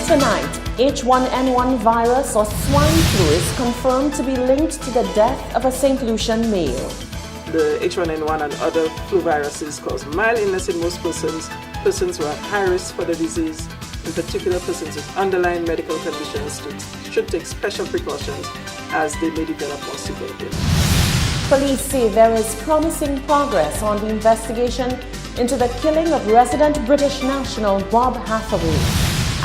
Tonight, H1N1 virus or swine flu is confirmed to be linked to the death of a St. Lucian male. The H1N1 and other flu viruses cause mild illness in most persons who are at high risk for the disease, in particular persons with underlying medical conditions should take special precautions as they may develop more severe illness. Police say there is promising progress on the investigation into the killing of resident British national Bob Hathaway.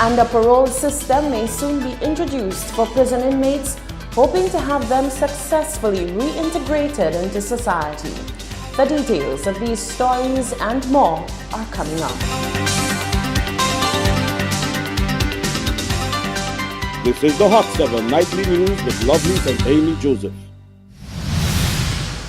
And a parole system may soon be introduced for prison inmates, hoping to have them successfully reintegrated into society. The details of these stories and more are coming up. This is the Hot 7 Nightly News with Lovely and Amy Joseph.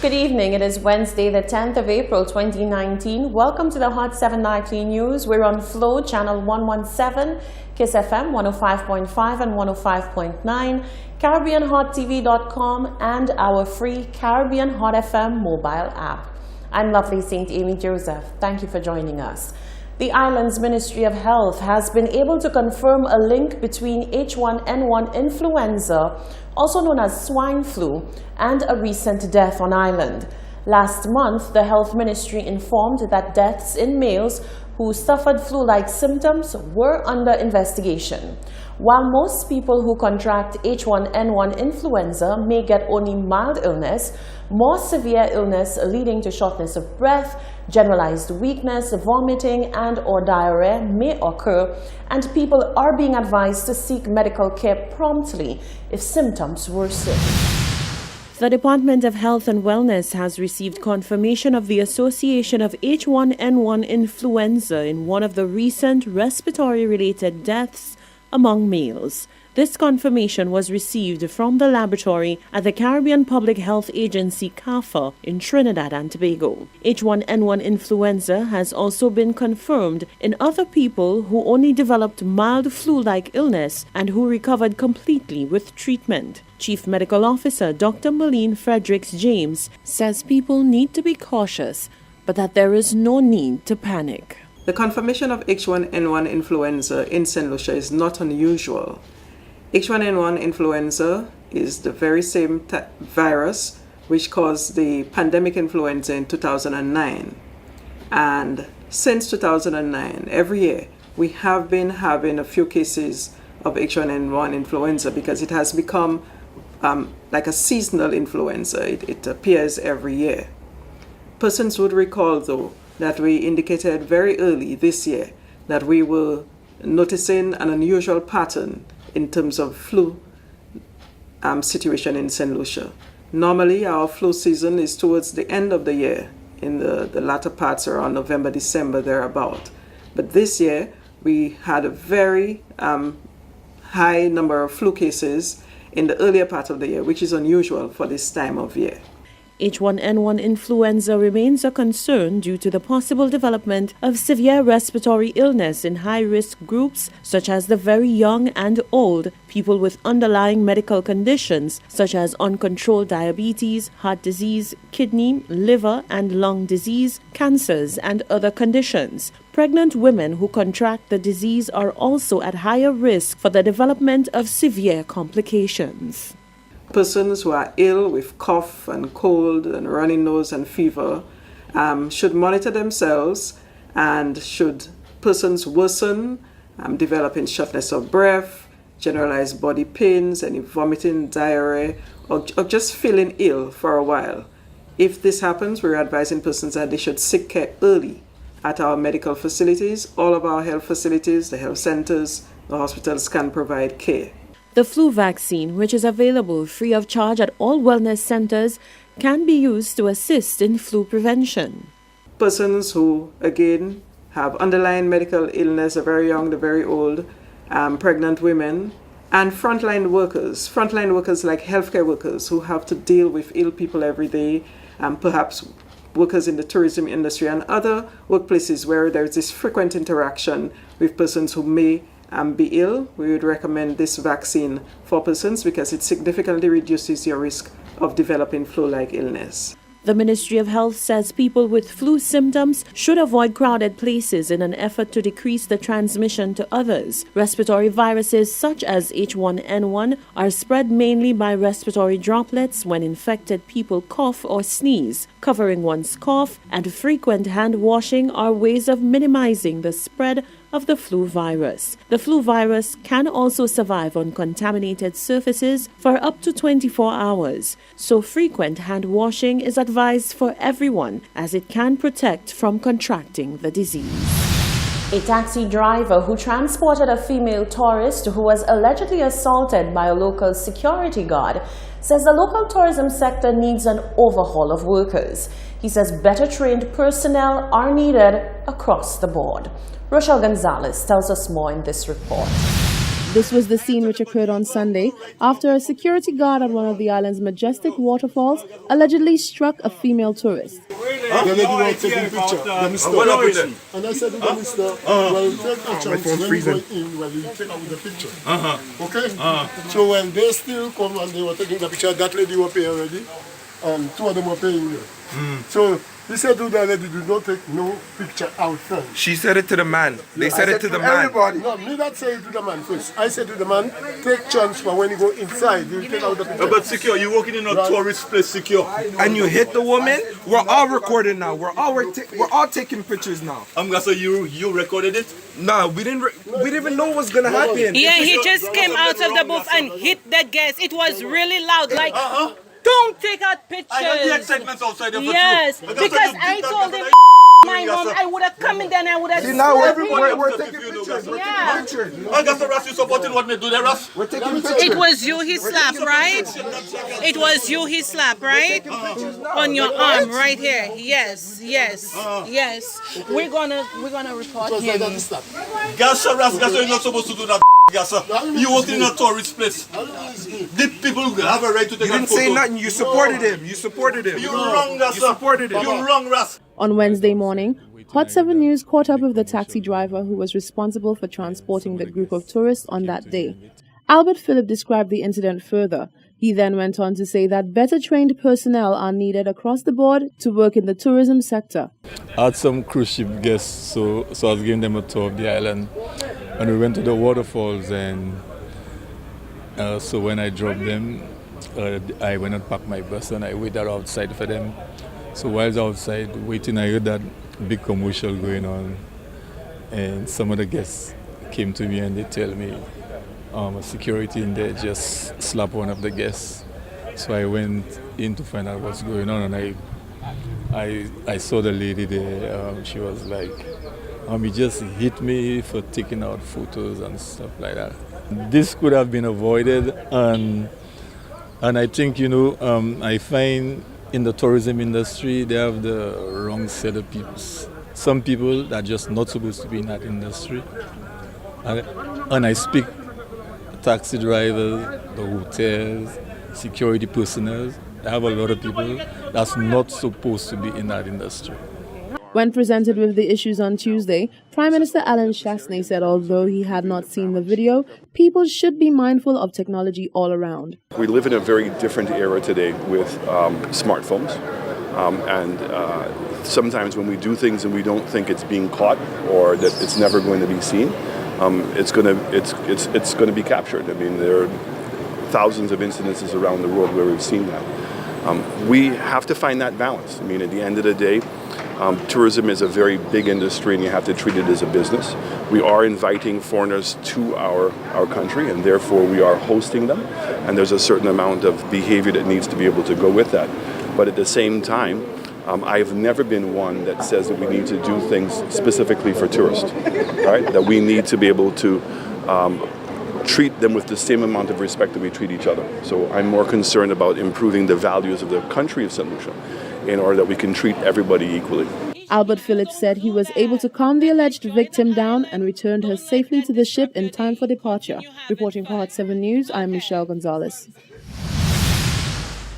Good evening. It is Wednesday, the 10th of April, 2019. Welcome to the Hot 7 Nightly News. We're on Flow, Channel 117, Kiss FM 105.5 and 105.9, CaribbeanHotTV.com, and our free Caribbean Hot FM mobile app. I'm Lovely St. Amy Joseph. Thank you for joining us. The island's Ministry of Health has been able to confirm a link between H1N1 influenza, also known as swine flu, and a recent death on island. Last month, the Health Ministry informed that deaths in males who suffered flu-like symptoms were under investigation. While most people who contract H1N1 influenza may get only mild illness, more severe illness leading to shortness of breath, generalized weakness, vomiting, and/or diarrhea may occur, and people are being advised to seek medical care promptly if symptoms worsen. The Department of Health and Wellness has received confirmation of the association of H1N1 influenza in one of the recent respiratory-related deaths among males. This confirmation was received from the laboratory at the Caribbean Public Health Agency CAFA in Trinidad and Tobago. H1N1 influenza has also been confirmed in other people who only developed mild flu-like illness and who recovered completely with treatment. Chief Medical Officer Dr. Malene Fredericks James says people need to be cautious, but that there is no need to panic. The confirmation of H1N1 influenza in St. Lucia is not unusual. H1N1 influenza is the very same virus which caused the pandemic influenza in 2009. And since 2009, every year, we have been having a few cases of H1N1 influenza because it has become like a seasonal influenza. It appears every year. Persons would recall, though, that we indicated very early this year that we were noticing an unusual pattern in terms of flu situation in St. Lucia. Normally, our flu season is towards the end of the year, in the latter parts around November, December, thereabout. But this year, we had a very high number of flu cases in the earlier part of the year, which is unusual for this time of year. H1N1 influenza remains a concern due to the possible development of severe respiratory illness in high-risk groups such as the very young and old, people with underlying medical conditions such as uncontrolled diabetes, heart disease, kidney, liver and lung disease, cancers and other conditions. Pregnant women who contract the disease are also at higher risk for the development of severe complications. Persons who are ill with cough and cold and runny nose and fever should monitor themselves, and should persons worsen, developing shortness of breath, generalized body pains, any vomiting, diarrhea, or just feeling ill for a while. If this happens, we're advising persons that they should seek care early at our medical facilities. All of our health facilities, the health centers, the hospitals can provide care. The flu vaccine, which is available free of charge at all wellness centers, can be used to assist in flu prevention. Persons who, again, have underlying medical illness, the very young, the very old, pregnant women, and frontline workers like healthcare workers who have to deal with ill people every day, perhaps workers in the tourism industry and other workplaces where there's this frequent interaction with persons who may be ill. We would recommend this vaccine for persons because it significantly reduces your risk of developing flu-like illness. The Ministry of Health says people with flu symptoms should avoid crowded places in an effort to decrease the transmission to others. Respiratory viruses such as H1N1 are spread mainly by respiratory droplets when infected people cough or sneeze. Covering one's cough and frequent hand washing are ways of minimizing the spread of the flu virus. The flu virus can also survive on contaminated surfaces for up to 24 hours, so frequent hand washing is advised for everyone as it can protect from contracting the disease. A taxi driver who transported a female tourist who was allegedly assaulted by a local security guard says the local tourism sector needs an overhaul of workers. He says better trained personnel are needed across the board. Rochelle Gonzalez tells us more in this report. This was the scene which occurred on Sunday after a security guard at one of the island's majestic waterfalls allegedly struck a female tourist. The lady was taking a picture. And I said to the minister, well, take a chance when you go in, well, you take out the picture. Okay? So when they still come and they were taking the picture, that lady was paying already, and two of them were paying there. So he said to the lady, do not take no picture out front. She said it to the man. They said it to the man. Everybody. No, me not say it to the man first. I said to the man, take chance for when you go inside, you take out the picture. But secure, you're walking in a tourist place secure. And you hit the woman. We're all recording now. We're all taking pictures now. I'm gonna say you recorded it? No, we didn't even know what was gonna happen. Yeah, he just came out of the booth and hit the guest. It was really loud, like, don't take out pictures. I got the excitement outside of yes, because I told him, my mom, I would have come in there and I would have... See, now we're taking pictures. Yeah. I got the Russ, you supporting what me do there, Russ? We're taking pictures. It was you he slapped, right? It was you he slapped, right? On your arm, right here. Yes. We're gonna report him. Gassa, Russ, you're not supposed to do that. You walking in a tourist place. The people have a right to take You didn't say nothing. You supported him. You're wrong, Russ. You supported him. You're wrong, Russ. On Wednesday morning, Hot 7 News caught up with the taxi driver who was responsible for transporting the group of tourists on that day. Albert Phillip described the incident further. He then went on to say that better trained personnel are needed across the board to work in the tourism sector. I had some cruise ship guests, so I was giving them a tour of the island. And we went to the waterfalls, and so when I dropped them, I went and packed my bus and I waited outside for them. So while I was outside waiting, I heard that big commercial going on, and some of the guests came to me and they tell me a security in there just slapped one of the guests. So I went in to find out what's going on, and I saw the lady there. She was like, he just hit me for taking out photos and stuff like that. This could have been avoided, and I think, I find in the tourism industry, they have the wrong set of people. Some people that are just not supposed to be in that industry. And I speak taxi drivers, the hotels, security personnel. I have a lot of people that's not supposed to be in that industry. When presented with the issues on Tuesday, Prime Minister Alan Chasney said although he had not seen the video, people should be mindful of technology all around. We live in a very different era today with smartphones, and sometimes when we do things and we don't think it's being caught or that it's never going to be seen, it's going to be captured. I mean, there are thousands of incidences around the world where we've seen that. We have to find that balance. I mean, at the end of the day, tourism is a very big industry and you have to treat it as a business. We are inviting foreigners to our country, and therefore we are hosting them, and there's a certain amount of behavior that needs to be able to go with that. But at the same time, I've never been one that says that we need to do things specifically for tourists, right? That we need to be able to treat them with the same amount of respect that we treat each other. So I'm more concerned about improving the values of the country of St. Lucia in order that we can treat everybody equally. Albert Phillips said he was able to calm the alleged victim down and returned her safely to the ship in time for departure. Reporting for Hot 7 News, I'm Michelle Gonzalez.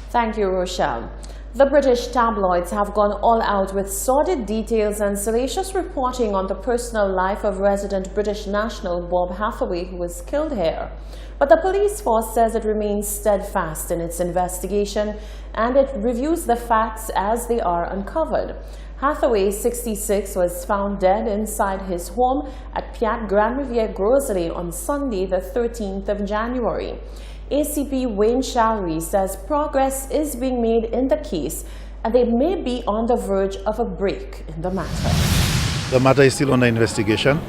Thank you, Rochelle. The British tabloids have gone all out with sordid details and salacious reporting on the personal life of resident British national Bob Hathaway, who was killed here. But the police force says it remains steadfast in its investigation and it reviews the facts as they are uncovered. Hathaway, 66, was found dead inside his home at Piat Grand Riviere Grocery on Sunday, the 13th of January. ACP Wayne Shalry says progress is being made in the case and they may be on the verge of a break in the matter. The matter is still under investigation.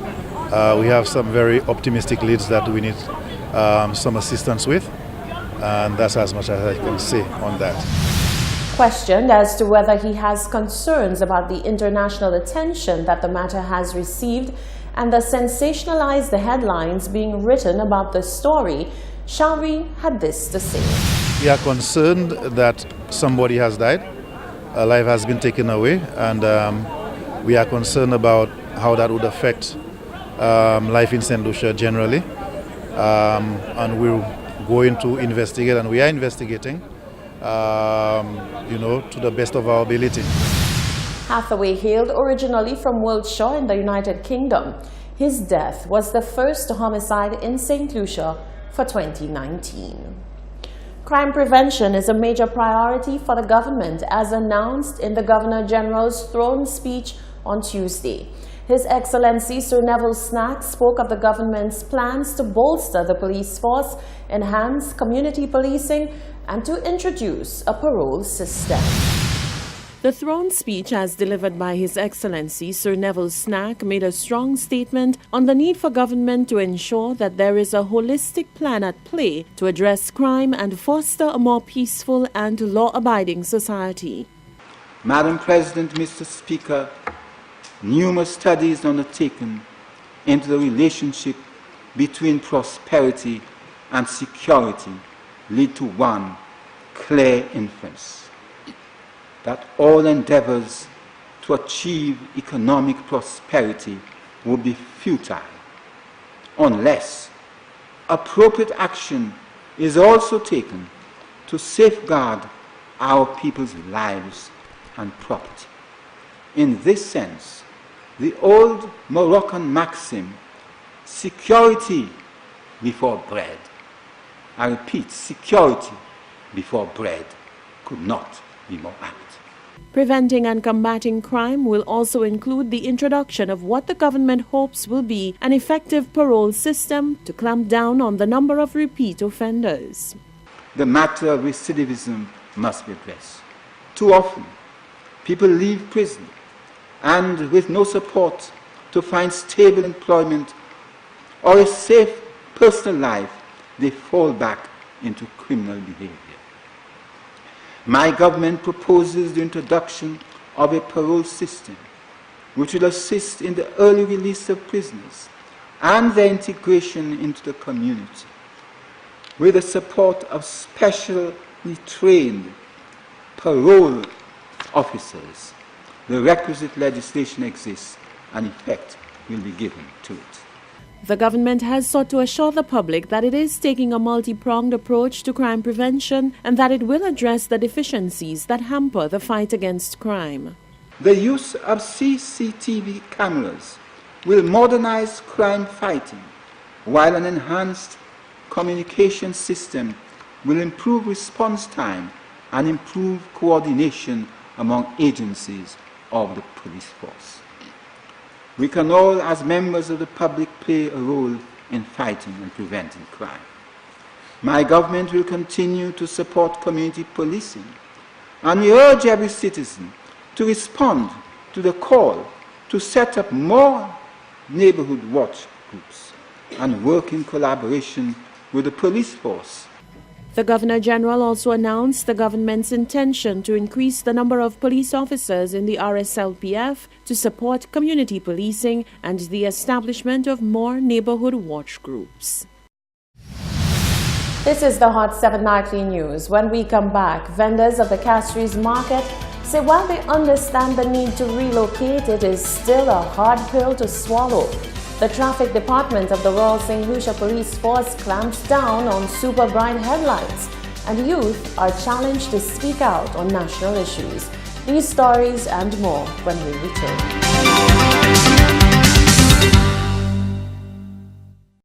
We have some very optimistic leads that we need some assistance with, and that's as much as I can say on that. Questioned as to whether he has concerns about the international attention that the matter has received and the sensationalized headlines being written about the story, Shalry had this to say. We are concerned that somebody has died, a life has been taken away, and we are concerned about how that would affect life in St. Lucia generally. And we're going to investigate, and we are investigating, to the best of our ability. Hathaway hailed originally from Wiltshire in the United Kingdom. His death was the first homicide in St. Lucia for 2019. Crime prevention is a major priority for the government, as announced in the Governor General's throne speech on Tuesday. His Excellency Sir Neville Snack spoke of the government's plans to bolster the police force, enhance community policing, and to introduce a parole system. The throne speech, as delivered by His Excellency Sir Neville Snack, made a strong statement on the need for government to ensure that there is a holistic plan at play to address crime and foster a more peaceful and law-abiding society. Madam President, Mr. Speaker, numerous studies undertaken into the relationship between prosperity and security lead to one clear inference: that all endeavors to achieve economic prosperity would be futile unless appropriate action is also taken to safeguard our people's lives and property. In this sense, the old Moroccan maxim, security before bread, I repeat, security before bread, could not be more apt. Preventing and combating crime will also include the introduction of what the government hopes will be an effective parole system to clamp down on the number of repeat offenders. The matter of recidivism must be addressed. Too often, people leave prison and with no support to find stable employment or a safe personal life, they fall back into criminal behavior. My government proposes the introduction of a parole system which will assist in the early release of prisoners and their integration into the community. With the support of specially trained parole officers, the requisite legislation exists and effect will be given to it. The government has sought to assure the public that it is taking a multi-pronged approach to crime prevention and that it will address the deficiencies that hamper the fight against crime. The use of CCTV cameras will modernize crime fighting, while an enhanced communication system will improve response time and improve coordination among agencies of the police force. We can all, as members of the public, play a role in fighting and preventing crime. My government will continue to support community policing, and we urge every citizen to respond to the call to set up more neighborhood watch groups and work in collaboration with the police force. The Governor General also announced the government's intention to increase the number of police officers in the RSLPF to support community policing and the establishment of more neighborhood watch groups. This is the Hot 7 Nightly News. When we come back, vendors of the Castries market say while they understand the need to relocate, it is still a hard pill to swallow. The traffic department of the Royal St. Lucia Police Force clamps down on super bright headlights. and youth are challenged to speak out on national issues. These stories and more when we return.